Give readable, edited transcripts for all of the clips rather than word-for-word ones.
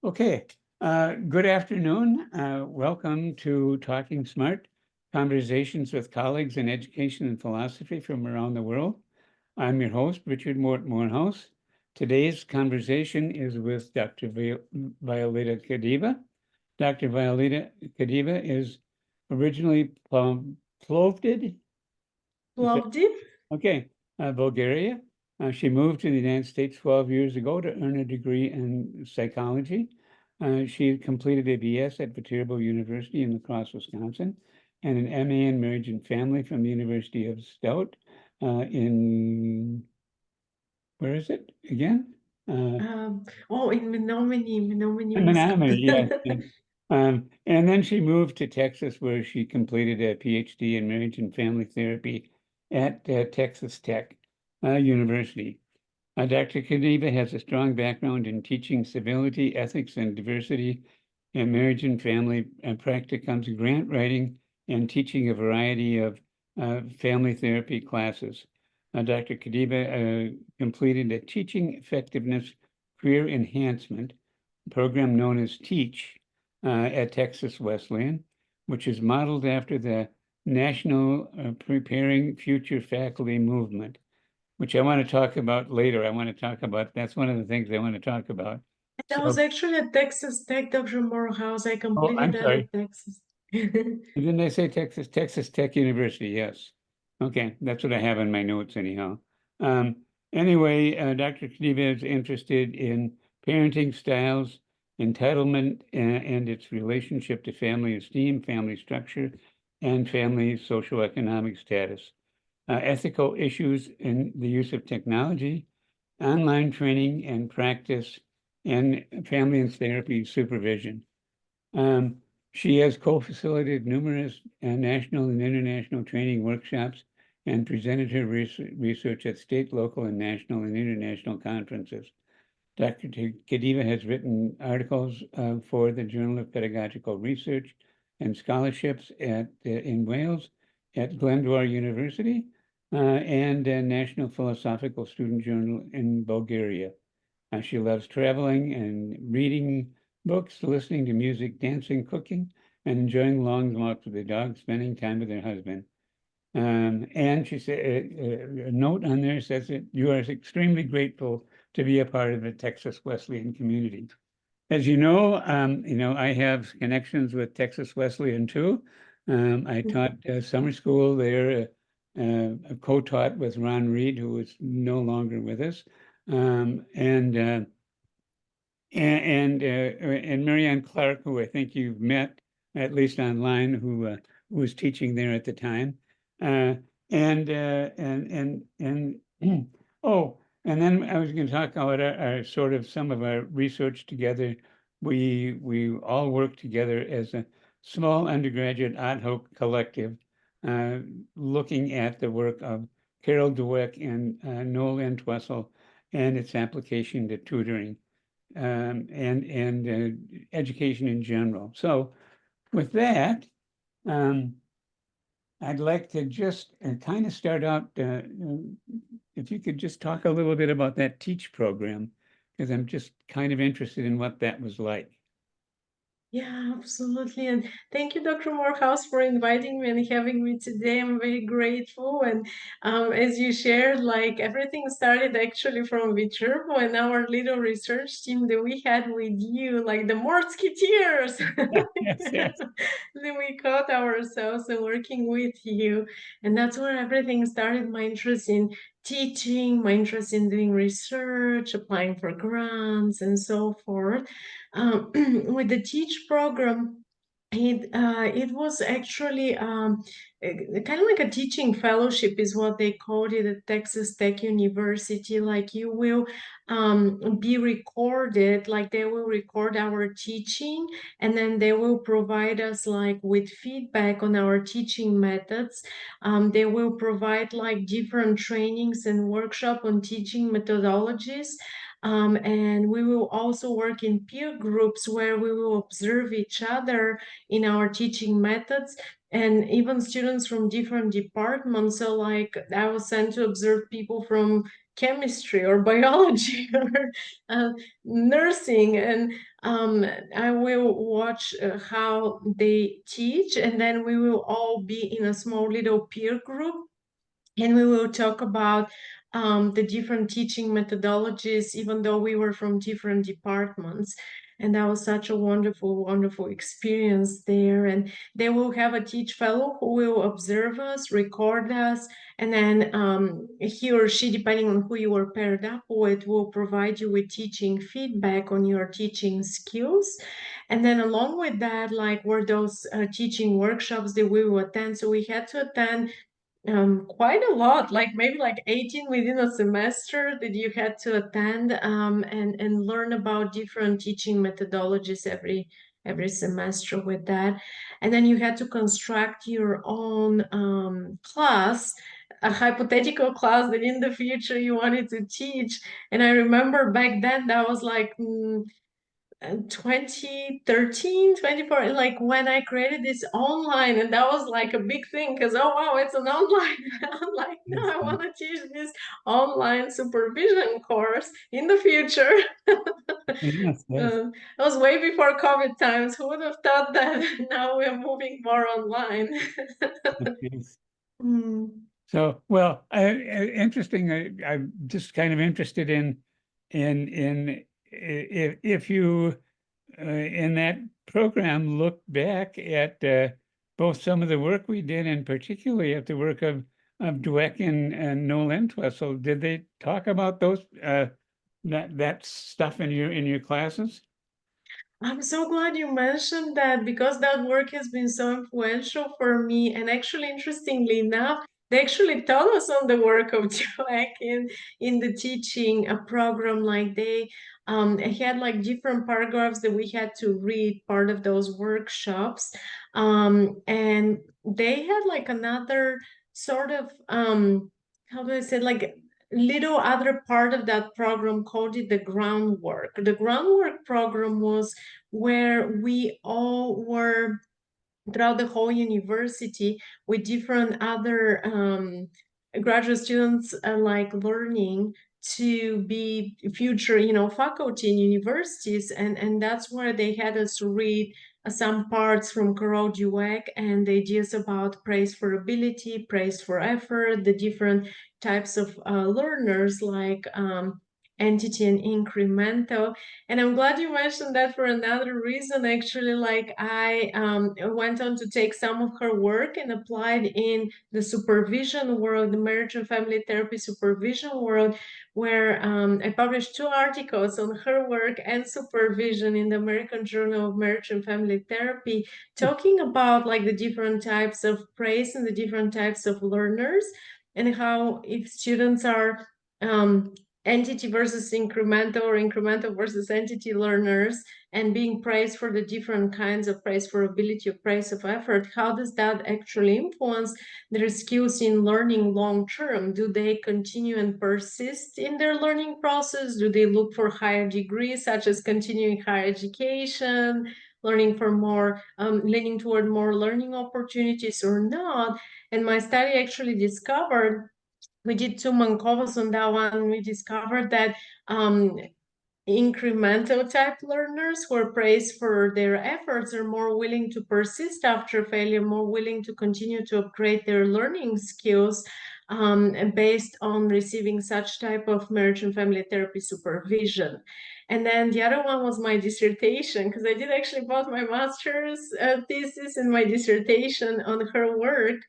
Okay, good afternoon. Welcome to Talking Smart, Conversations with Colleagues in Education and Philosophy from around the world. I'm your host, Richard Mort Morehouse. Today's conversation is with Dr. Violeta Kadieva. Dr. Violeta Kadieva is originally from Plovdiv. Is that Plovdiv. okay? Bulgaria. She moved to the United States 12 years ago to earn a degree in psychology. She completed a BS at Viterbo University in Crosse, Wisconsin, and an MA in marriage and family from the University of Stout in, where is it again? In Menominee, Menominee, yes, Wisconsin. yes. And then she moved to Texas, where she completed a Ph.D. in marriage and family therapy at Texas Tech University. Dr. Kadieva has a strong background in teaching civility, ethics, and diversity in marriage and family practicums, grant writing, and teaching a variety of family therapy classes. Dr. Kadieva completed a teaching effectiveness career enhancement program known as TEACH at Texas Wesleyan, which is modeled after the National Preparing Future Faculty Movement, which I want to talk about later. That's one of the things I want to talk about. That was So, actually at Texas Tech, Dr. Morehouse. I oh, completed I'm that sorry. at Texas. Didn't I say Texas? Texas Tech University, yes. Okay, that's what I have in my notes anyhow. Um, anyway, Dr. Kadieva is interested in parenting styles, entitlement, and its relationship to family esteem, family structure, and family socioeconomic status, ethical issues in the use of technology, online training and practice, and family and therapy supervision. Um, she has co-facilitated numerous national and international training workshops and presented her research at state, local, and national and international conferences. Dr. Kadieva has written articles for the Journal of Pedagogical Research and Scholarships in Wales at Glendower University and National Philosophical Student Journal in Bulgaria. She loves traveling and reading books, listening to music, dancing, cooking, and enjoying long walks with the dog, spending time with her husband. And she said, a note on there says that you are extremely grateful to be a part of the Texas Wesleyan community. As you know, I have connections with Texas Wesleyan too. I taught summer school there, co-taught with Ron Reed, who is no longer with us, and Marianne Clark, who I think you've met at least online, who was teaching there at the time, and oh, and then I was going to talk about our sort of some of our research together. We all work together as a small undergraduate ad hoc collective, uh, looking at the work of Carol Dweck and Noel Entwistle and its application to tutoring and education in general. So with that, um, I'd like to just kind of start out, if you could just talk a little bit about that TEACH program, because I'm just kind of interested in what that was like. Yeah, absolutely. And thank you, Dr. Morehouse, for inviting me and having me today. I'm very grateful. And as you shared, like everything started actually from Viterbo and our little research team that we had with you, like the Mortsketeers. Yes, yes. Then we caught ourselves and working with you. And that's where everything started, my interest in teaching, my interest in doing research, applying for grants, and so forth. With the Teach program, it was actually kind of like a teaching fellowship is what they called it at Texas Tech University. Like you will be recorded, like they will record our teaching, and then they will provide us like with feedback on our teaching methods. They will provide like different trainings and workshop on teaching methodologies. And we will also work in peer groups where we will observe each other in our teaching methods, and even students from different departments. So like I was sent to observe people from chemistry or biology or nursing, and I will watch how they teach, and then we will all be in a small little peer group, and we will talk about the different teaching methodologies, even though we were from different departments. And that was such a wonderful, wonderful experience there. And they will have a teach fellow who will observe us, record us, and then he or she, depending on who you were paired up with, will provide you with teaching feedback on your teaching skills. And then along with that, like, were those teaching workshops that we will attend. So we had to attend quite a lot, like maybe like 18 within a semester that you had to attend, and learn about different teaching methodologies every semester with that. And then you had to construct your own class, a hypothetical class that in the future you wanted to teach. And I remember back then that was like 2013, 24, like when I created this online, and that was like a big thing because, oh wow, it's an online. I'm like, no, Yes, I want to teach this online supervision course in the future. yes, yes, That was way before COVID times. Who would have thought that now we're moving more online? yes. Mm. So, well, interesting. I'm just kind of interested in if you in that program look back at both some of the work we did and particularly at the work of Dweck and Noel Entwistle. Did they talk about those that stuff in your classes? I'm so glad you mentioned that, because that work has been so influential for me. And actually, interestingly enough, they actually taught us on the work of Dweck in the teaching a program. Like they had like different paragraphs that we had to read, part of those workshops. And they had like another sort of how do I say, like little other part of that program, called it the groundwork. The groundwork program was where we all were throughout the whole university with different other graduate students, like learning to be future, faculty in universities, and that's where they had us read some parts from Carol Dweck and the ideas about praise for ability, praise for effort, the different types of learners, like entity and incremental. And I'm glad you mentioned that for another reason, actually. Like I went on to take some of her work and applied in the supervision world, the marriage and family therapy supervision world, where I published 2 articles on her work and supervision in the American Journal of Marriage and Family Therapy, talking about like the different types of praise and the different types of learners, and how if students are entity versus incremental, or incremental versus entity learners, and being praised for the different kinds of praise for ability, or praise of effort, how does that actually influence their skills in learning long term? Do they continue and persist in their learning process? Do they look for higher degrees, such as continuing higher education, learning for more, leaning toward more learning opportunities, or not? And my study actually discovered, we did 2 Mankovas on that one. We discovered that incremental type learners who are praised for their efforts are more willing to persist after failure, more willing to continue to upgrade their learning skills, based on receiving such type of marriage and family therapy supervision. And then the other one was my dissertation, because I did actually both my master's thesis and my dissertation on her work.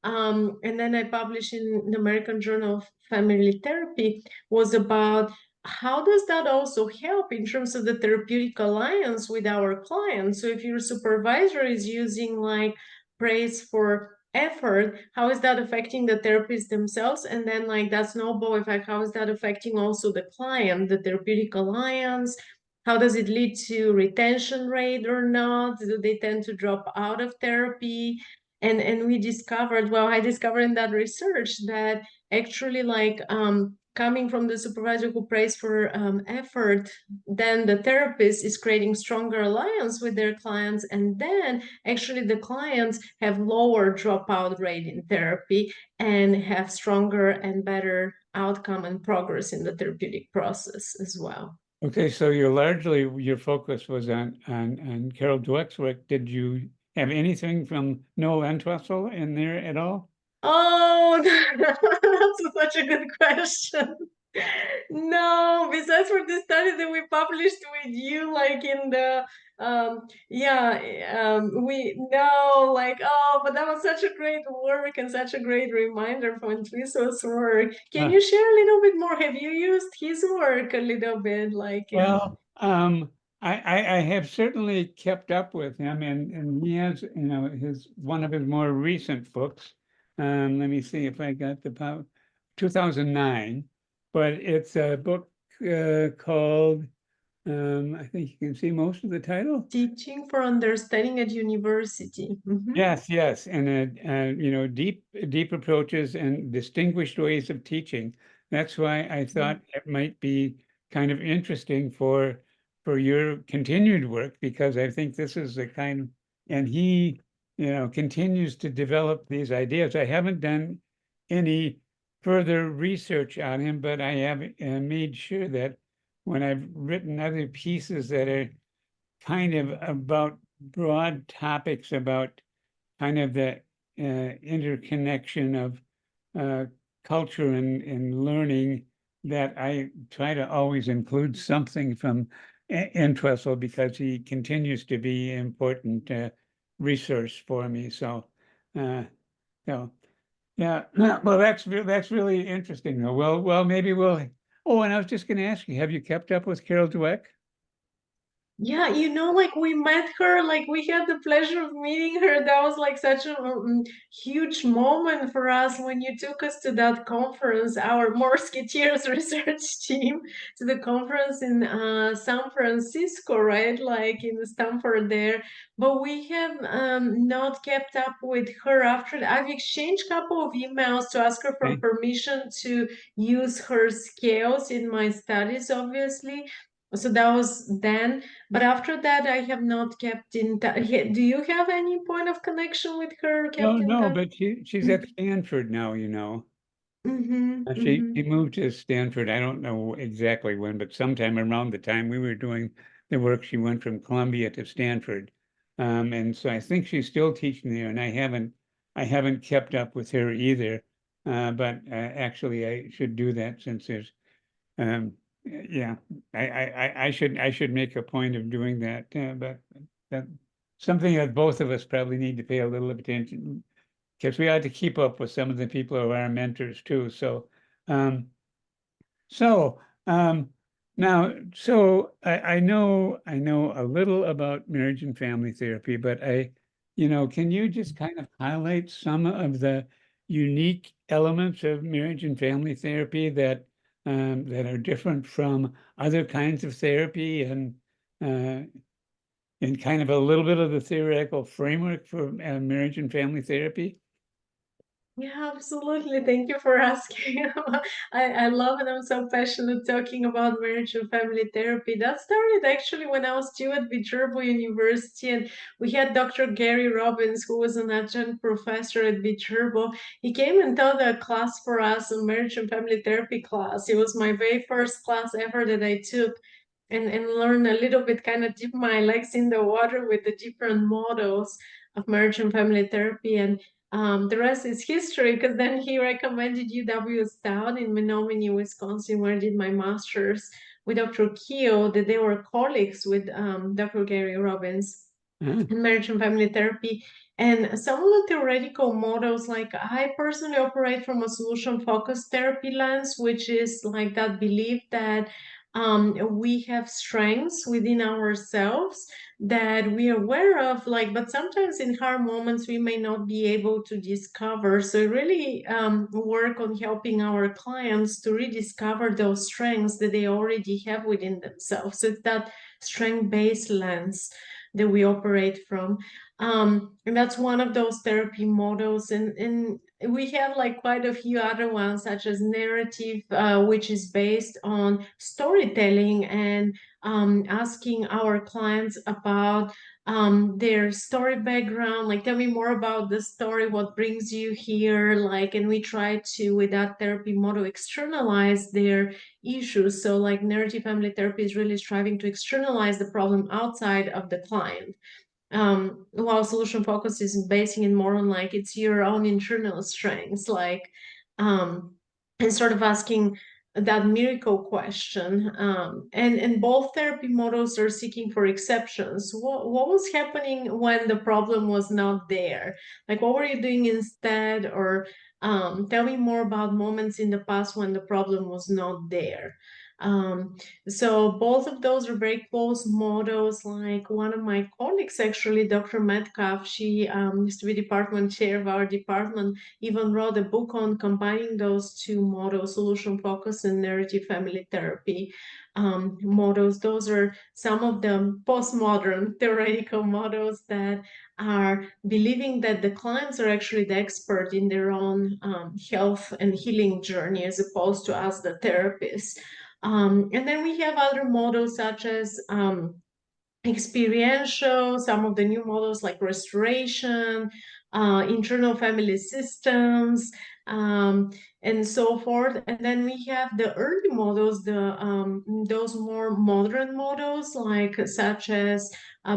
And then I published in the American Journal of Family Therapy, was about how does that also help in terms of the therapeutic alliance with our clients. So if your supervisor is using like praise for effort, how is that affecting the therapists themselves? And then like that snowball effect, how is that affecting also the client, the therapeutic alliance? How does it lead to retention rate or not? Do they tend to drop out of therapy? And we discovered, well, I discovered in that research that actually like coming from the supervisor who prays for effort, then the therapist is creating stronger alliance with their clients, and then actually the clients have lower dropout rate in therapy and have stronger and better outcome and progress in the therapeutic process as well. Okay, so your focus was on Carol Dweck's work. Did you have anything from Noel Entwistle in there at all? Oh, that's such a good question. No, besides for the study that we published with you, like in the we know like but that was such a great work and such a great reminder from Twissel's work. Can Uh, you share a little bit more? Have you used his work a little bit, like well, I have certainly kept up with him, and he has, his one of his more recent books. Let me see if I got the 2009, but it's a book called. I think you can see most of the title. Teaching for Understanding at University? Yes, yes, and deep approaches and distinguished ways of teaching. That's why I thought it might be kind of interesting for your continued work, because I think this is the kind of, and he, continues to develop these ideas. I haven't done any further research on him, but I have made sure that when I've written other pieces that are kind of about broad topics about kind of the interconnection of culture and learning, that I try to always include something from Entwistle, because he continues to be important resource for me. Uh, so yeah, well, that's really interesting though. Well, maybe we'll. Oh, and I was just going to ask you, have you kept up with Carol Dweck? Yeah, like we met her, like we had the pleasure of meeting her. That was like such a huge moment for us when you took us to that conference, our Morsketeers research team, to the conference in San Francisco, right? Like in Stanford there. But we have not kept up with her after that. I've exchanged a couple of emails to ask her for Okay. permission to use her scales in my studies, obviously. So that was then, but after that, I have not kept in touch. Do you have any point of connection with her? No, Kept in no, touch? but she's at Stanford now, you know. Mm-hmm, She mm-hmm. moved to Stanford. I don't know exactly when, but sometime around the time we were doing the work, she went from Columbia to Stanford. And so I think she's still teaching there, and I haven't kept up with her either. But actually, I should do that, since there's, yeah, I should make a point of doing that. But that something that both of us probably need to pay a little attention, because we ought to keep up with some of the people who are our mentors too. Um, so now, I know a little about marriage and family therapy, but can you just kind of highlight some of the unique elements of marriage and family therapy that are different from other kinds of therapy, uh, and kind of a little bit of the theoretical framework for marriage and family therapy? Yeah, absolutely. Thank you for asking. I love it. I'm so passionate talking about marriage and family therapy. That started actually when I was still at Viterbo University, and we had Dr. Gary Robbins, who was an adjunct professor at Viterbo. He came and taught a class for us, a marriage and family therapy class. It was my very first class ever that I took. And learn a little bit, kind of dip my legs in the water with the different models of marriage and family therapy. And the rest is history, because then he recommended UW-Stout in Menominee, Wisconsin, where I did my master's with Dr. Keogh, that they were colleagues with Dr. Gary Robbins Uh, in marriage and family therapy. And some of the theoretical models, like I personally operate from a solution-focused therapy lens, which is like that belief that we have strengths within ourselves that we are aware of, like, but sometimes in hard moments we may not be able to discover. So really work on helping our clients to rediscover those strengths that they already have within themselves. So it's that strength-based lens that we operate from. And that's one of those therapy models. And we have like quite a few other ones, such as narrative, which is based on storytelling and asking our clients about their story background, like tell me more about the story, what brings you here, like, and we try to, with that therapy model, externalize their issues. So like narrative family therapy is really striving to externalize the problem outside of the client, while solution focus is basing it more on like it's your own internal strengths, like and sort of asking that miracle question. And both therapy models are seeking for exceptions. What was happening when the problem was not there? Like what were you doing instead? Or tell me more about moments in the past when the problem was not there. Um, so both of those are very close models. Like one of my colleagues, actually, Dr. Metcalf, she used to be department chair of our department, even wrote a book on combining those two models, solution focus and narrative family therapy models. Those are some of the postmodern theoretical models that are believing that the clients are actually the expert in their own health and healing journey as opposed to us, the therapists. And then we have other models such as experiential, some of the new models like restoration, internal family systems, and so forth. And then we have the early models, those more modern models, like such as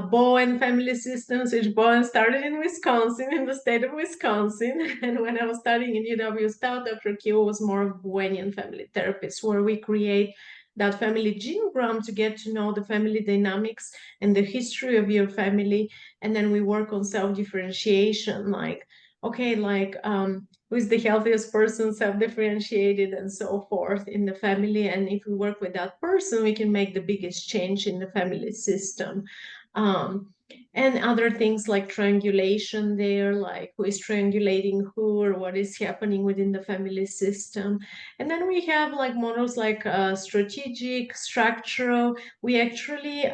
Bowen family systems, which Bowen started in Wisconsin, in the state of Wisconsin. And when I was studying in UW-Stout, Dr. Kiel was more of Bowenian family therapist, where we create that family genogram to get to know the family dynamics and the history of your family. And then we work on self-differentiation, like, okay, like who is the healthiest person, self-differentiated, and so forth in the family. And if we work with that person, we can make the biggest change in the family system. And other things like triangulation there, like who is triangulating who, or what is happening within the family system. And then we have like models like strategic, structural. We actually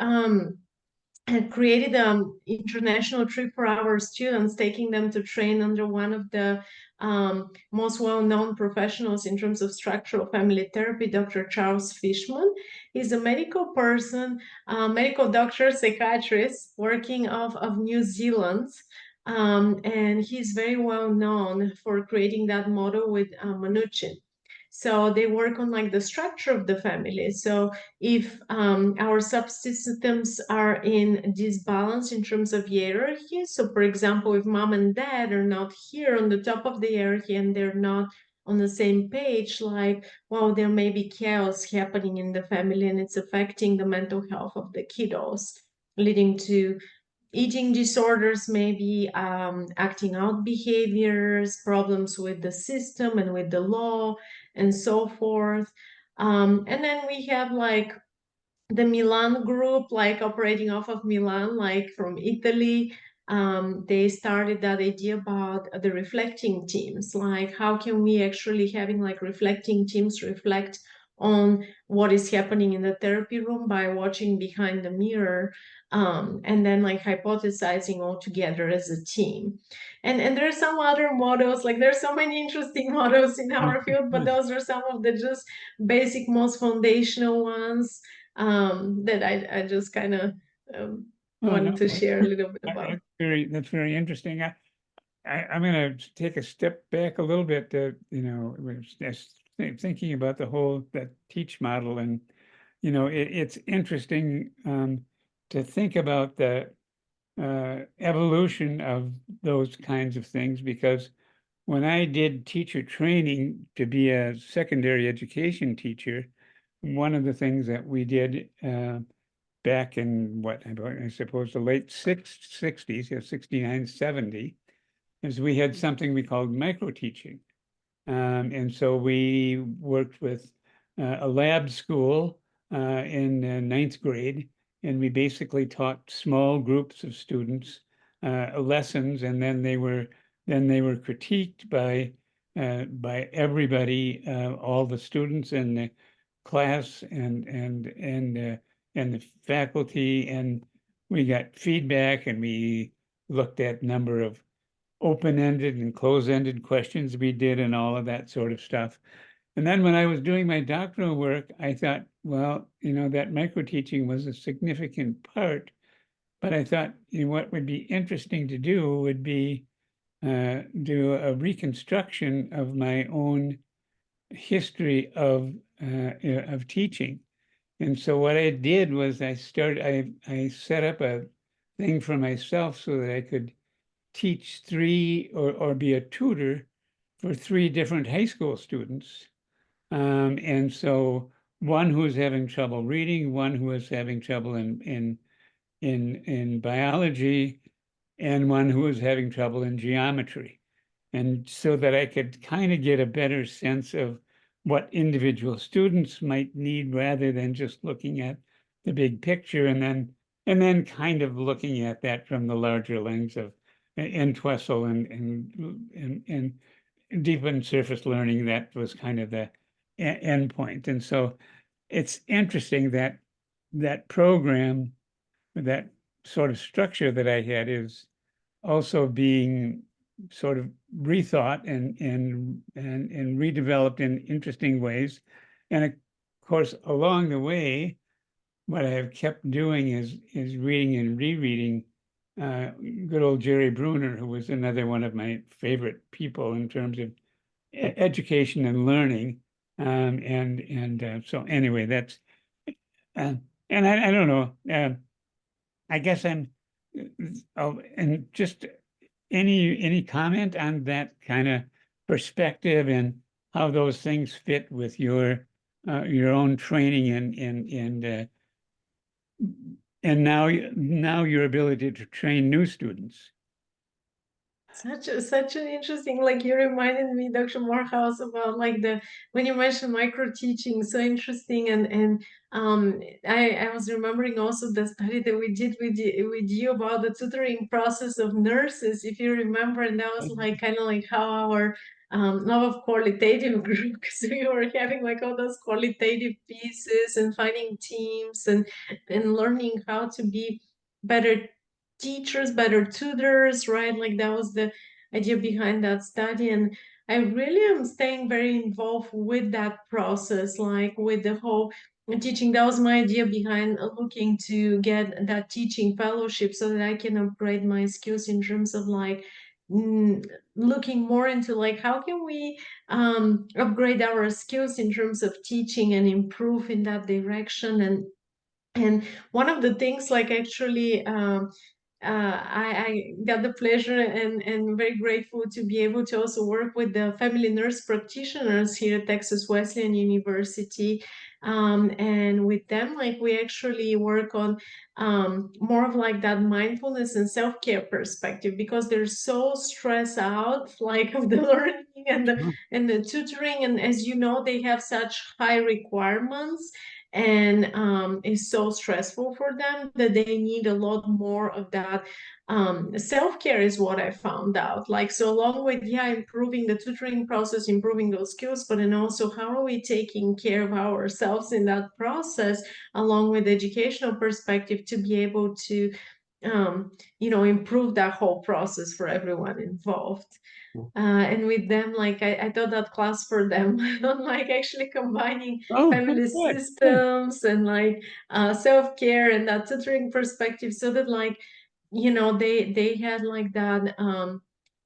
had created an international trip for our students, taking them to train under one of the most well-known professionals in terms of structural family therapy, Dr. Charles Fishman. He's a medical person, medical doctor, psychiatrist, working off of New Zealand. And he's very well known for creating that model with Mnuchin. So they work on like the structure of the family. So if our subsystems are in disbalance in terms of hierarchy, so for example, if mom and dad are not here on the top of the hierarchy and they're not on the same page, like, well, there may be chaos happening in the family and it's affecting the mental health of the kiddos, leading to eating disorders, maybe acting out behaviors, problems with the system and with the law, and so forth. And then we have like the Milan group, like operating off of Milan, like from Italy. They started that idea about the reflecting teams, like how can we actually having like reflecting teams reflect on what is happening in the therapy room by watching behind the mirror, and then like hypothesizing all together as a team. And there are some other models, like there's so many interesting models in our field, but those are some of the just basic, most foundational ones that I just kind of Oh, wanted no, to share a little bit about. that's very interesting. I'm going to take a step back a little bit. We're just thinking about the whole that teach model, and it's interesting to think about the evolution of those kinds of things, because when I did teacher training to be a secondary education teacher, one of the things that we did back in I suppose the late 60s, 69, 70, is we had something we called micro teaching. And so we worked with a lab school in ninth grade, and we basically taught small groups of students lessons, and then they were critiqued by everybody, all the students in the class and the faculty, and we got feedback, and we looked at number of open-ended and close-ended questions we did and all of that sort of stuff. And then when I was doing my doctoral work, I thought, well, that micro teaching was a significant part, but I thought, what would be interesting to do would be do a reconstruction of my own history of teaching. And so what I did was I set up a thing for myself so that I could teach three or be a tutor for three different high school students. And so one who was having trouble reading, one who was having trouble in biology, and one who was having trouble in geometry. And so that I could kind of get a better sense of what individual students might need rather than just looking at the big picture and then kind of looking at that from the larger lens of Entwistle and deep and surface learning. That was kind of the end point. And so it's interesting that that program, that sort of structure that I had is also being sort of rethought and redeveloped in interesting ways. And of course, along the way, what I have kept doing is reading and rereading good old Jerry Bruner, who was another one of my favorite people in terms of education and learning. So anyway, that's and I don't know. I guess and just any comment on that kind of perspective and how those things fit with your own training and now your ability to train new students. Such an interesting, like you reminded me, Dr. Morehouse, about like when you mentioned micro teaching, so interesting. And I was remembering also the study that we did with you about the tutoring process of nurses, if you remember, and that was like kind of like how our love of qualitative group, because we were having like all those qualitative pieces and finding teams and learning how to be better teachers, better tutors, right? Like that was the idea behind that study. And I really am staying very involved with that process, like with the whole teaching. That was my idea behind looking to get that teaching fellowship so that I can upgrade my skills in terms of like looking more into like how can we upgrade our skills in terms of teaching and improve in that direction. And one of the things, like actually, I got the pleasure and very grateful to be able to also work with the family nurse practitioners here at Texas Wesleyan University. And with them, like we actually work on more of like that mindfulness and self-care perspective because they're so stressed out, like of the learning and the tutoring. And as you know, they have such high requirements and it's so stressful for them that they need a lot more of that self-care is what I found out. Like, so along with, yeah, improving the tutoring process, improving those skills, but then also how are we taking care of ourselves in that process, along with educational perspective to be able to, improve that whole process for everyone involved. And with them, like I taught that class for them on like actually combining Oh, family good, good. systems and like self-care and that tutoring perspective so that like they had like that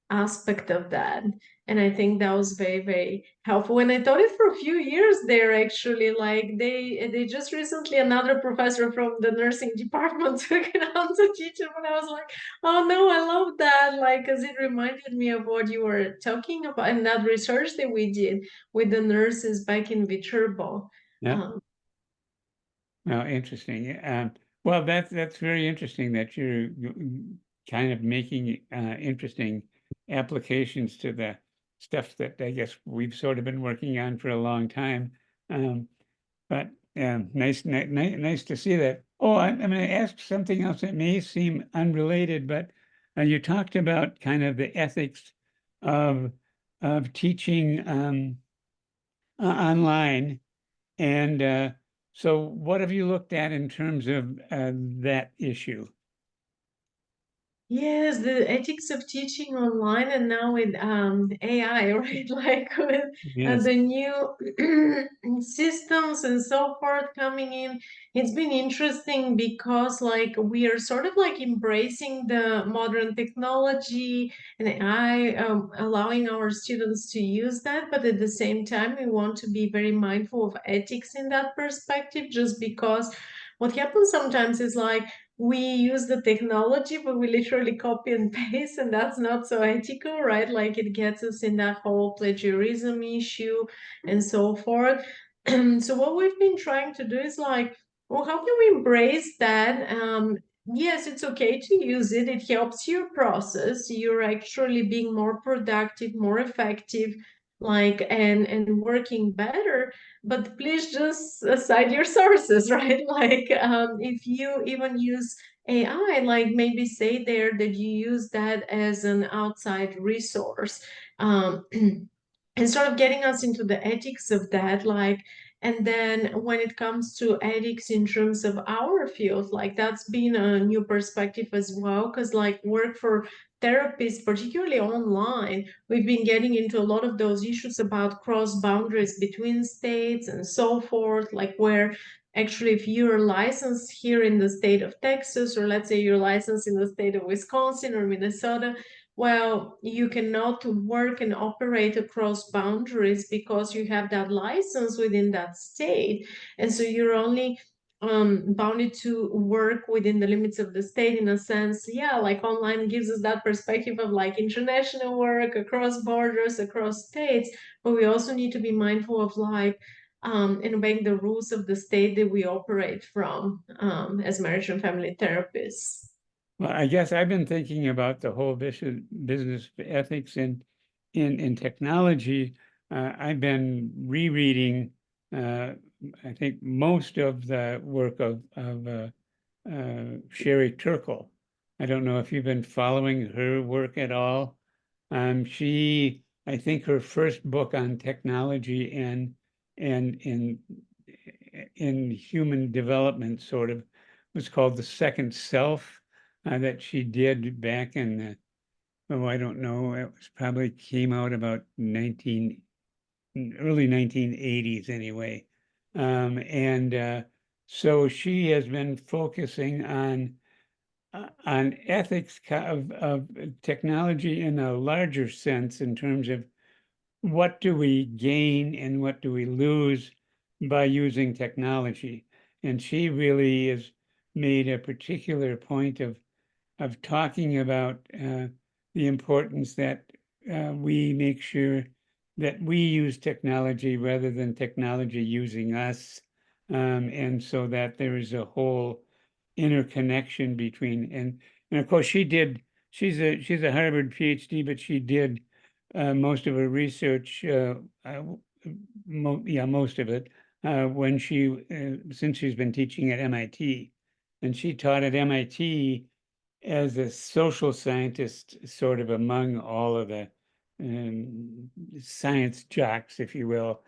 aspect of that. And I think that was very, very helpful. And I taught it for a few years there actually. Like they just recently another professor from the nursing department took it on to teach it. And I was like, oh no, I love that. Like, because it reminded me of what you were talking about and that research that we did with the nurses back in Viterbo. Yeah. Um, Well, interesting. Well, that's very interesting that you're kind of making interesting applications to the stuff that I guess we've sort of been working on for a long time. Um, but nice to see that. Oh, I'm going to ask something else that may seem unrelated, but you talked about kind of the ethics of teaching online. And so what have you looked at in terms of that issue? Yes, the ethics of teaching online and now with AI, right? Like with Yes. the new systems and so forth coming in. It's been interesting because like we are sort of like embracing the modern technology and AI, allowing our students to use that, but at the same time, we want to be very mindful of ethics in that perspective, just because what happens sometimes is like we use the technology, but we literally copy and paste, and that's not so ethical, right? Like it gets us in that whole plagiarism issue and so forth. So what we've been trying to do is like, well, how can we embrace that? Yes, it's okay to use it. It helps your process. You're actually being more productive, more effective, like and working better, but please just cite your sources, right? Like if you even use AI, like maybe say there that you use that as an outside resource. Um, and sort of getting us into the ethics of that, like, and then when it comes to ethics in terms of our field, like that's been a new perspective as well, because like work for therapists, particularly online, we've been getting into a lot of those issues about cross boundaries between states and so forth, like where actually if you're licensed here in the state of Texas, or let's say you're licensed in the state of Wisconsin or Minnesota, well, you cannot work and operate across boundaries because you have that license within that state. And so you're only bounded to work within the limits of the state in a sense. Yeah, like online gives us that perspective of like international work across borders, across states, but we also need to be mindful of like and obeying the rules of the state that we operate from as marriage and family therapists. Well, I guess I've been thinking about the whole business ethics in technology. I've been rereading, uh, I think, most of the work of Sherry Turkle. I don't know if you've been following her work at all. I think her first book on technology and in human development sort of was called The Second Self, that she did back in oh, I don't know, it was probably came out about early 1980s anyway. And so she has been focusing on ethics of technology in a larger sense in terms of what do we gain and what do we lose by using technology. And she really has made a particular point of talking about the importance that we make sure that we use technology rather than technology using us. And so that there is a whole interconnection between, and of course she's a Harvard PhD, but she did most of her research, most of it, when since she's been teaching at MIT. And she taught at MIT as a social scientist, sort of among all of the science jocks, if you will.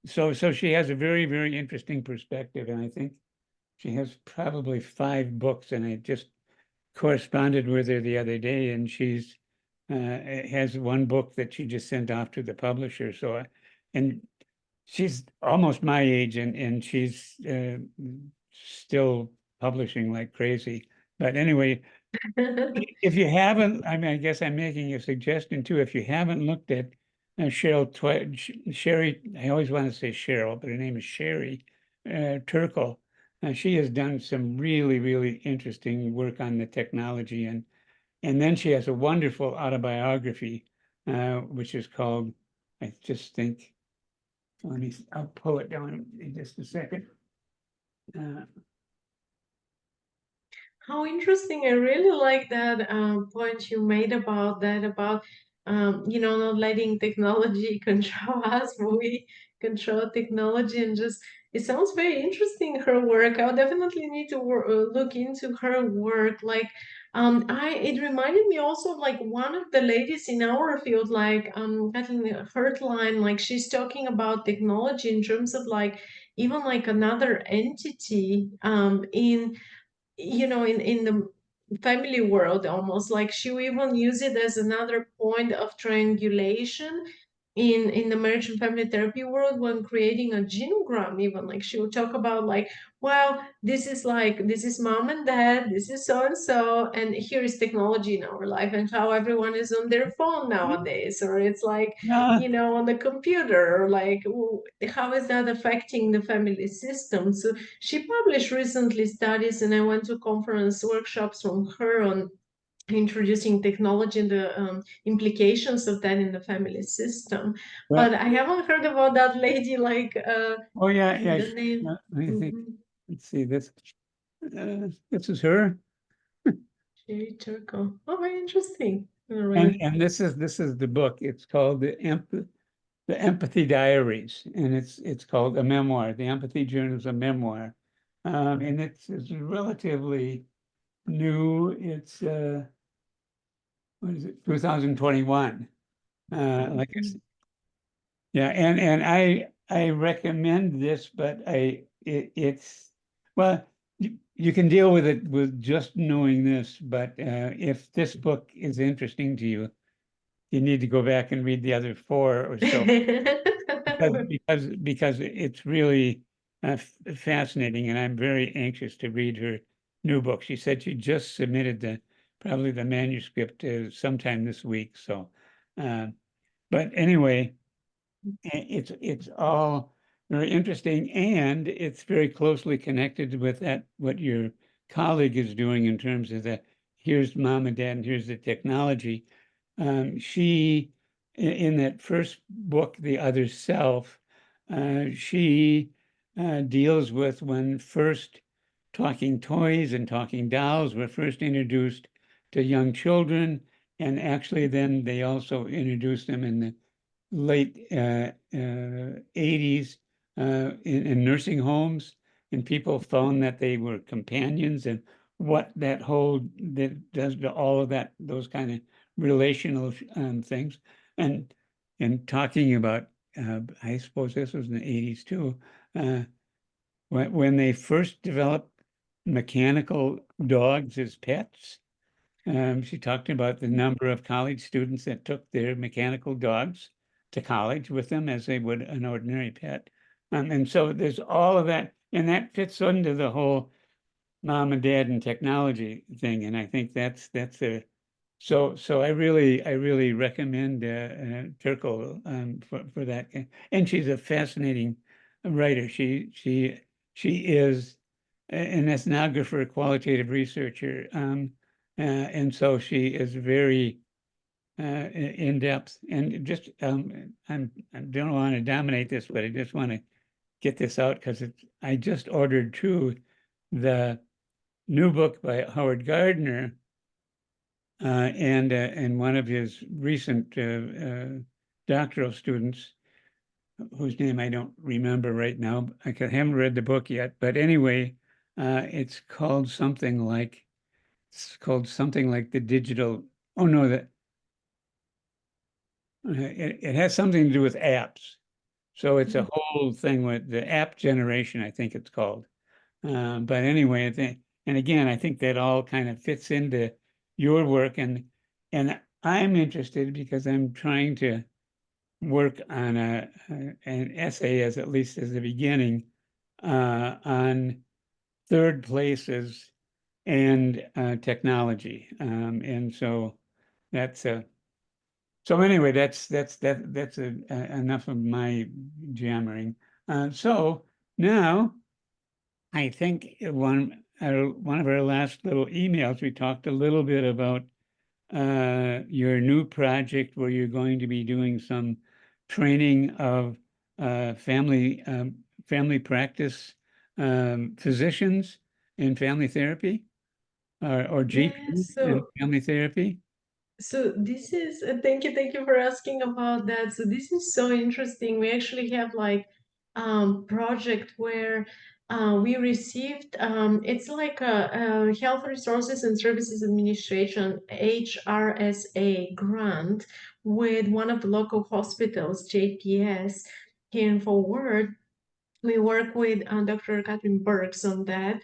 So she has a very, very interesting perspective. And I think she has probably 5 books, and I just corresponded with her the other day, and she's has one book that she just sent off to the publisher. And she's almost my age, and she's still publishing like crazy. But anyway, if you haven't, I mean, I guess I'm making a suggestion too. If you haven't looked at Sherry, I always want to say Cheryl, but her name is Sherry Turkle. She has done some really, really interesting work on the technology, and then she has a wonderful autobiography, which is called, I just think, I'll pull it down in just a second. Uh, How interesting. I really like that point you made about that, about not letting technology control us, but we control technology. And just, it sounds very interesting, her work. I'll definitely need to look into her work. Like, it reminded me also of like one of the ladies in our field, like Kathleen Hertline, like she's talking about technology in terms of like even like another entity in in the family world, almost like she will even use it as another point of triangulation in the marriage and family therapy world when creating a genogram. Even like she will talk about like, well, this is mom and dad, this is so and so, and here is technology in our life and how everyone is on their phone nowadays, or it's like, Yeah. on the computer, or like, how is that affecting the family system? So she published recently studies, and I went to conference workshops from her on introducing technology and the implications of that in the family system. But Well, I haven't heard about that lady, like oh yeah, yeah. the name. Let me think. Mhm. Let's see this. This is her, Sherry Turkle. Oh, very interesting. and this is the book. It's called the Empathy Diaries, and it's called a memoir. The Empathy Journal is a memoir, and it's relatively new. It's what is it? 2021. Like I said, yeah, and I recommend this, but it's well, you can deal with it with just knowing this, but if this book is interesting to you, you need to go back and read the other four or so because it's really fascinating, and I'm very anxious to read her new book. She said she just submitted probably the manuscript sometime this week. So, uh, but anyway. It's all very interesting, and it's very closely connected with that what your colleague is doing in terms of the here's mom and dad and here's the technology. She in that first book, The Other Self, she deals with when first talking toys and talking dolls were first introduced to young children, and actually then they also introduced them in the late 80s in nursing homes, and people found that they were companions, and what that does to all of that, those kind of relational things. And talking about, I suppose this was in the 80s too, uh, when they first developed mechanical dogs as pets. She talked about the number of college students that took their mechanical dogs to college with them as they would an ordinary pet. And so there's all of that, and that fits into the whole mom and dad and technology thing. And I think that's a so I really recommend Turkle for that. And she's a fascinating writer. She is an ethnographer, qualitative researcher, and so she is very in depth. And just I don't want to dominate this, but I just want to get this out because I just ordered too the new book by Howard Gardner, and one of his recent doctoral students, whose name I don't remember right now. I haven't read the book yet, but anyway, it's called something like the digital. Oh no, that it has something to do with apps. So it's a whole thing with the app generation, I think it's called. But anyway, and again, I think that all kind of fits into your work, and I'm interested because I'm trying to work on an essay, as at least as a beginning, on third places and technology, and so that's so anyway, enough of my jammering. So now. I think one of our last little emails, we talked a little bit about your new project where you're going to be doing some training of family practice physicians in family therapy or Yes, GP in so family therapy. this is thank you for asking about that. So this is so interesting. We actually have like project where we received it's like a Health Resources and Services Administration HRSA grant with one of the local hospitals, JPS, here in Fort Worth. We work with Dr. Catherine Burks on that.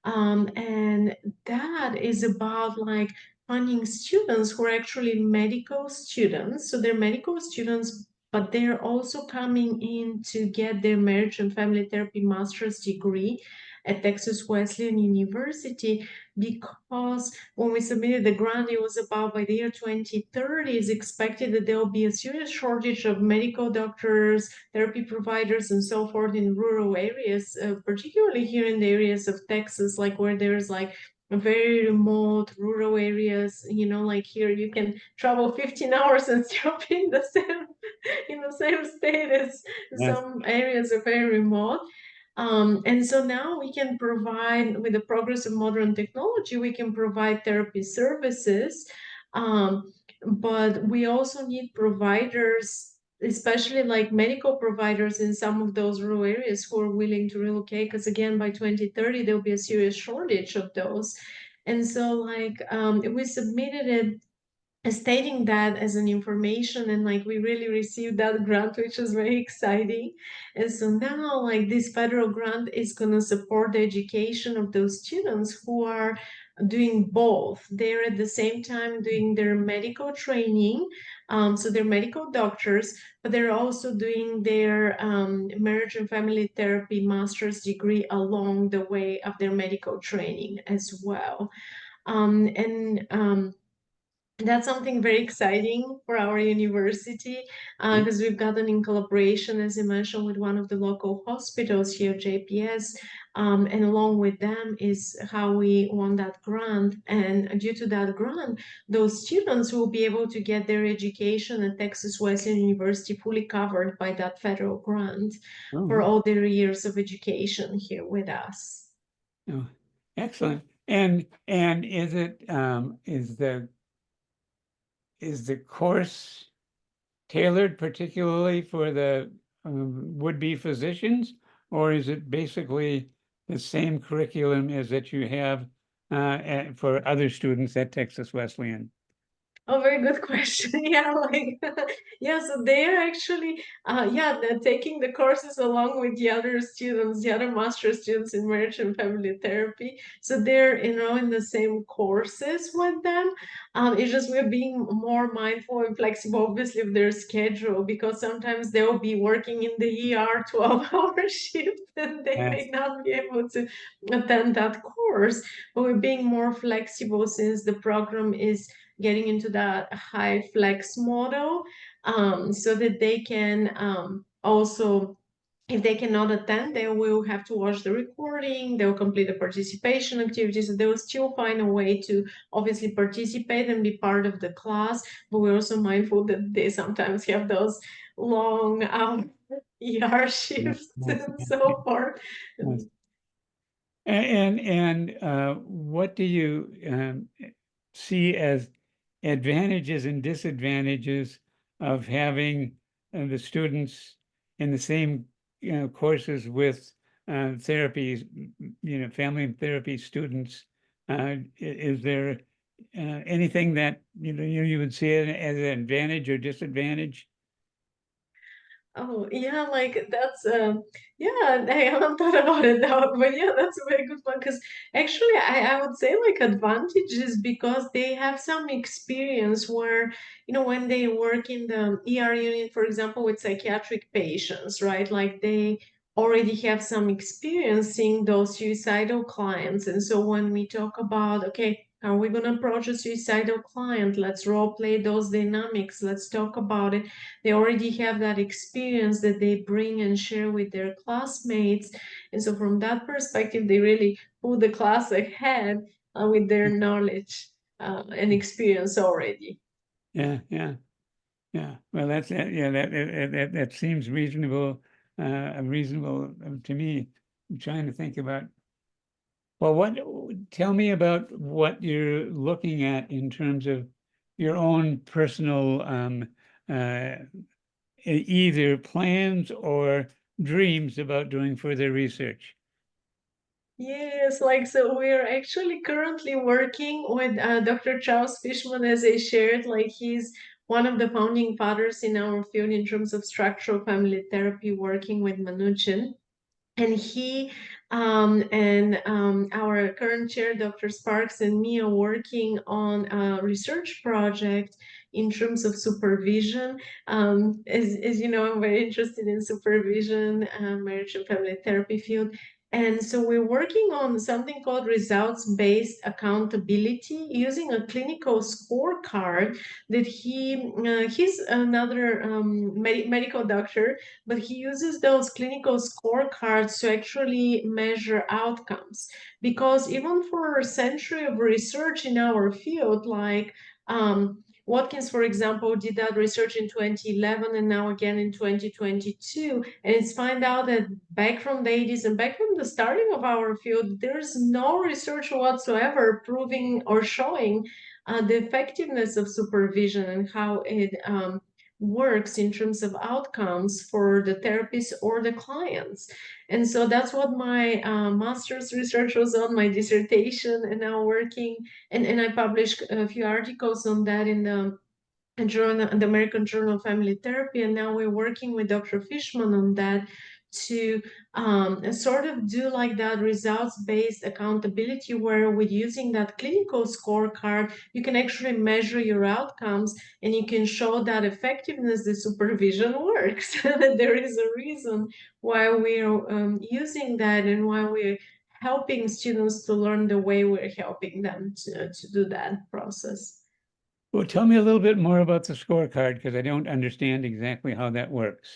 And that is about like finding students who are actually medical students. So they're medical students, but they're also coming in to get their marriage and family therapy master's degree at Texas Wesleyan University, because when we submitted the grant, it was about by the year 2030, it's expected that there will be a serious shortage of medical doctors, therapy providers, and so forth in rural areas, particularly here in the areas of Texas, like where there's like very remote rural areas, like here you can travel 15 hours and still be in the same state as Yes. some areas are very remote. And so now we can provide, with the progress of modern technology, we can provide therapy services. But we also need providers, especially like medical providers in some of those rural areas who are willing to relocate, because again, by 2030, there'll be a serious shortage of those. And so like we submitted it stating that as an information, and like we really received that grant, which was very exciting. And so now like this federal grant is going to support the education of those students who are doing both. They're at the same time doing their medical training, so they're medical doctors, but they're also doing their marriage and family therapy master's degree along the way of their medical training as well. And that's something very exciting for our university, because we've gotten in collaboration, as I mentioned, with one of the local hospitals here, JPS, and along with them is how we won that grant. And due to that grant, those students will be able to get their education at Texas Wesleyan University fully covered by that federal grant for Oh, all their years of education here with us. oh, excellent. And is the course tailored particularly for the would-be physicians, or is it basically the same curriculum as that you have for other students at Texas Wesleyan? Oh, very good question. Yeah, like yeah, so they're actually yeah, they're taking the courses along with the other students, the other master students in marriage and family therapy. So they're, in the same courses with them. It's just we're being more mindful and flexible, obviously, of their schedule, because sometimes they'll be working in the ER 12-hour shift and they may Yes. not be able to attend that course. But we're being more flexible since the program is getting into that high flex model, so that they can also, if they cannot attend, they will have to watch the recording, they'll complete the participation activities, so they will still find a way to obviously participate and be part of the class. But we're also mindful that they sometimes have those long ER Yes, shifts yes, and yes, so forth. yes. And what do you see as advantages and disadvantages of having the students in the same courses with therapies, family and therapy students? Is there anything that you would see as an advantage or disadvantage? Oh, yeah, like that's yeah, I haven't thought about it now, but yeah, that's a very good one. Because actually I would say like advantages, because they have some experience where, when they work in the ER unit, for example, with psychiatric patients, right? Like they already have some experience seeing those suicidal clients. And so when we talk about, okay, how are we gonna approach a suicidal client? Let's role play those dynamics. Let's talk about it. They already have that experience that they bring and share with their classmates. And so from that perspective, they really put the class ahead with their knowledge and experience already. Yeah, yeah. Yeah, well, that's yeah, that seems reasonable, reasonable to me. I'm trying to think about, well, tell me about what you're looking at in terms of your own personal either plans or dreams about doing further research. Yes, like so we're actually currently working with Dr. Charles Fishman, as I shared. Like he's one of the founding fathers in our field in terms of structural family therapy, working with Manuchin. And he Our current chair, Dr. Sparks, and me are working on a research project in terms of supervision. As you know, I'm very interested in supervision, marriage and family therapy field. And so we're working on something called results-based accountability using a clinical scorecard that he's another medical doctor, but he uses those clinical scorecards to actually measure outcomes. Because even for a century of research in our field, like Watkins, for example, did that research in 2011 and now again in 2022. And it's found out that back from the 80s and back from the starting of our field, there's no research whatsoever proving or showing the effectiveness of supervision and how it works in terms of outcomes for the therapists or the clients. And so that's what my master's research was on, my dissertation, and now working, and I published a few articles on that in the American Journal of Family Therapy, and now we're working with Dr. Fishman on that to sort of do like that results-based accountability, where with using that clinical scorecard, you can actually measure your outcomes and you can show that effectiveness, the supervision works. There is a reason why we're using that and why we're helping students to learn the way we're helping them to do that process. Well, tell me a little bit more about the scorecard because I don't understand exactly how that works.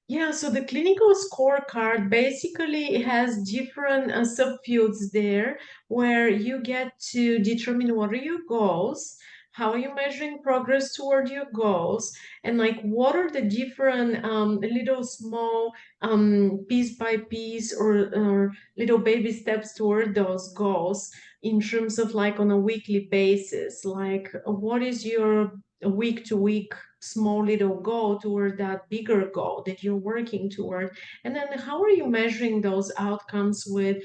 Yeah, so the clinical scorecard basically has different subfields there where you get to determine what are your goals, how are you measuring progress toward your goals, and like what are the different little small piece by piece or little baby steps toward those goals in terms of like on a weekly basis. Like what is your week to week small little goal toward that bigger goal that you're working toward, and then how are you measuring those outcomes with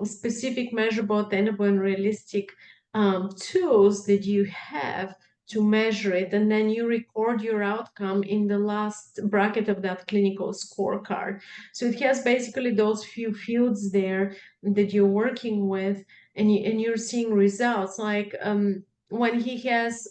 specific measurable attainable and realistic tools that you have to measure it, and then you record your outcome in the last bracket of that clinical scorecard. So it has basically those few fields there that you're working with, and you're seeing results like when he has,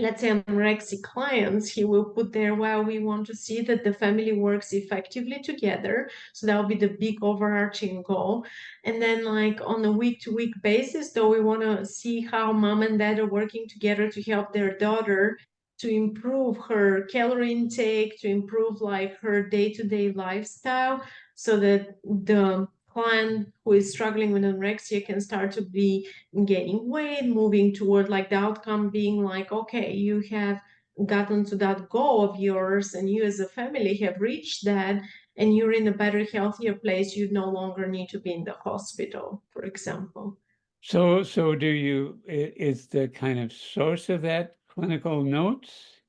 let's say, anorexic clients, he will put there, well, we want to see that the family works effectively together. So that will be the big overarching goal. And then like on a week-to-week basis, though, we want to see how mom and dad are working together to help their daughter to improve her calorie intake, to improve like her day-to-day lifestyle, so that the client who is struggling with anorexia can start to be gaining weight, moving toward like the outcome being like, okay, you have gotten to that goal of yours and you as a family have reached that and you're in a better, healthier place. You no longer need to be in the hospital, for example. So is the kind of source of that clinical notes?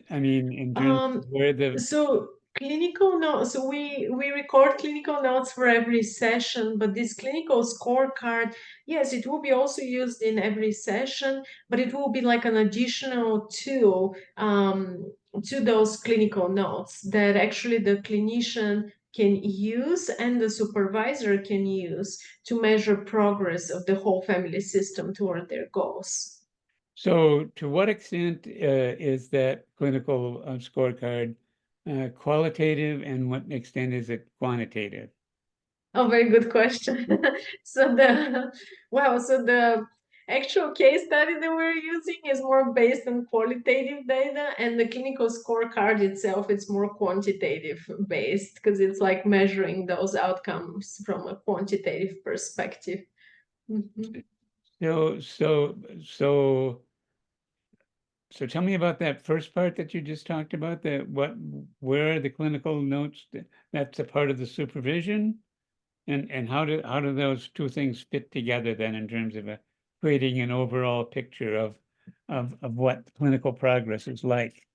I mean, in terms Um, of where the, so clinical notes, so we record clinical notes for every session, but this clinical scorecard, yes, it will be also used in every session, but it will be like an additional tool to those clinical notes that actually the clinician can use and the supervisor can use to measure progress of the whole family system toward their goals. so to what extent is that clinical scorecard qualitative and what extent is it quantitative? Oh, very good question. So the actual case study that we're using is more based on qualitative data, and the clinical scorecard itself is more quantitative based because it's like measuring those outcomes from a quantitative perspective. Mhm. So, so, so, so tell me about that first part that you just talked about, where are the clinical notes, that's a part of the supervision? And how do those two things fit together then in terms of creating an overall picture of what clinical progress is like?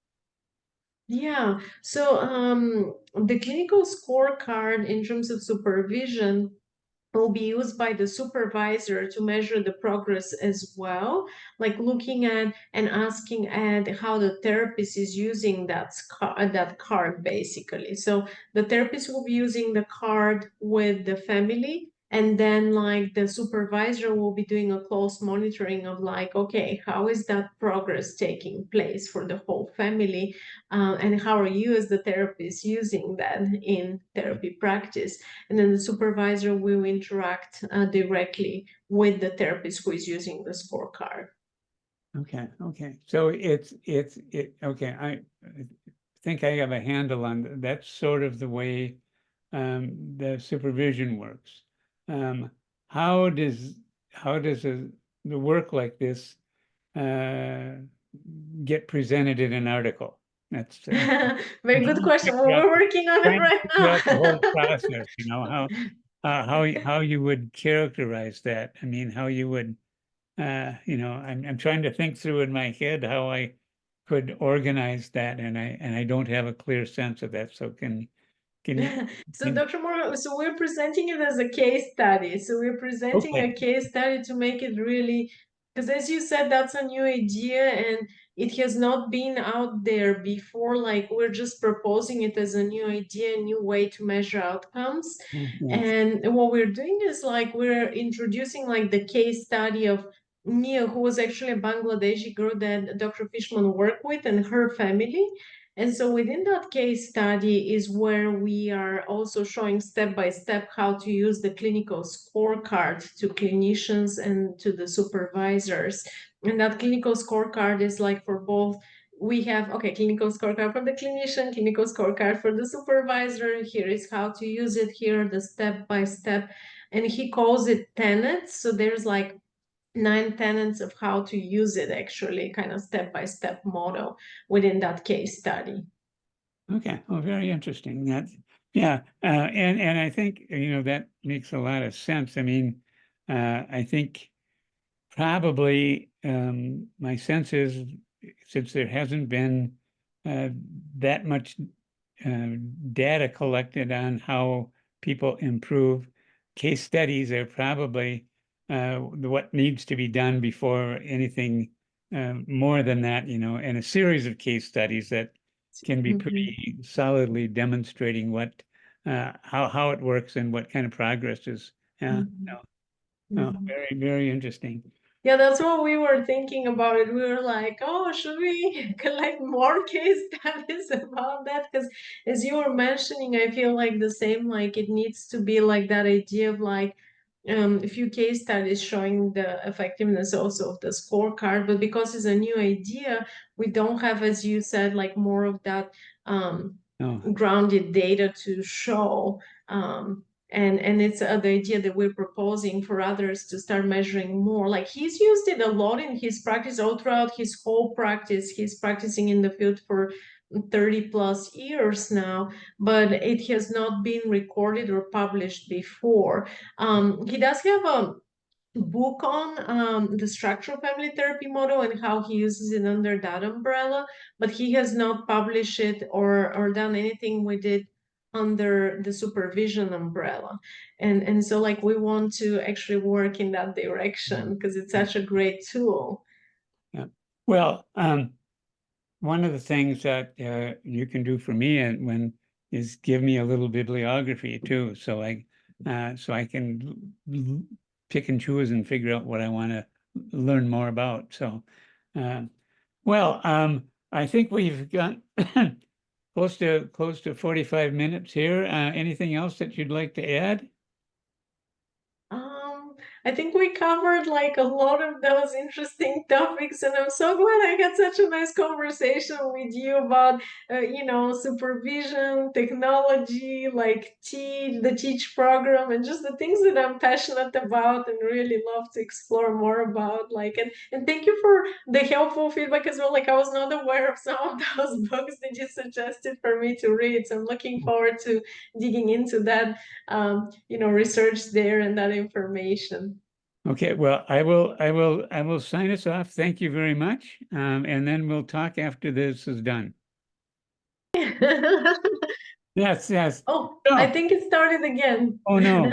Yeah, so the clinical scorecard in terms of supervision will be used by the supervisor to measure the progress as well, like looking at and asking at how the therapist is using that card basically. So the therapist will be using the card with the family, and then like the supervisor will be doing a close monitoring of like, okay, how is that progress taking place for the whole family, and how are you as the therapist using that in therapy practice? And then the supervisor will interact directly with the therapist who is using the scorecard. Okay, okay. So okay. I think I have a handle on that's sort of the way the supervision works. How does the work like this get presented in an article? That's Very good question. Well, we're working on it trying to right figure out the whole now. process, how you would characterize that. I mean, how you would I'm trying to think through in my head how I could organize that, and I don't have a clear sense of that. So can you So, can, Dr. Moore, so we're presenting it as a case study. So we're presenting okay. a case study to make it really, because as you said, that's a new idea and it has not been out there before. Like we're just proposing it as a new idea, a new way to measure outcomes. Yes. And what we're doing is like we're introducing like the case study of Mia, who was actually a Bangladeshi girl that Dr. Fishman worked with, and her family. And so within that case study is where we are also showing step by step how to use the clinical scorecard to clinicians and to the supervisors. And that clinical scorecard is like for both. We have, okay, clinical scorecard for the clinician, clinical scorecard for the supervisor. Here is how to use it, here are the step by step. And he calls it tenets. So there's like 9 tenets of how to use it, actually, kind of step-by-step model within that case study. Okay. Oh, very interesting. Yeah. And I think that makes a lot of sense. I mean, I think probably my sense is since there hasn't been uh, that much data collected on how people improve. Case studies are probably what needs to be done before anything more than that, and a series of case studies that can be Mhm. pretty solidly demonstrating how it works and what kind of progress is. Yeah, Mhm. Mhm. very, very interesting. Yeah, that's what we were thinking about it. We were like, oh, should we collect more case studies about that? Because as you were mentioning, I feel like the same, like it needs to be like that idea of like a few case studies showing the effectiveness also of the scorecard. But because it's a new idea, we don't have, as you said, like more of that Oh, grounded data to show. And it's the idea that we're proposing for others to start measuring more. Like he's used it a lot in his practice, all throughout his whole practice. He's practicing in the field for 30 plus years now, but it has not been recorded or published before. He does have a book on the structural family therapy model and how he uses it under that umbrella, but he has not published it or done anything with it under the supervision umbrella. And so like we want to actually work in that direction because it's yeah. such a great tool. Yeah. Well, one of the things that you can do for me is give me a little bibliography too, so I can pick and choose and figure out what I want to learn more about. So, uh, well, I think we've got close to 45 minutes here. Anything else that you'd like to add? I think we covered like a lot of those interesting topics, and I'm so glad I had such a nice conversation with you about, supervision, technology, like the Teach program, and just the things that I'm passionate about and really love to explore more about. Like, and thank you for the helpful feedback as well. Like, I was not aware of some of those books that you suggested for me to read, so I'm looking forward to digging into that research there and that information. Okay, well, I will sign us off. Thank you very much. And then we'll talk after this is done. Yes, yes. Oh, I Oh, think it started again. oh no.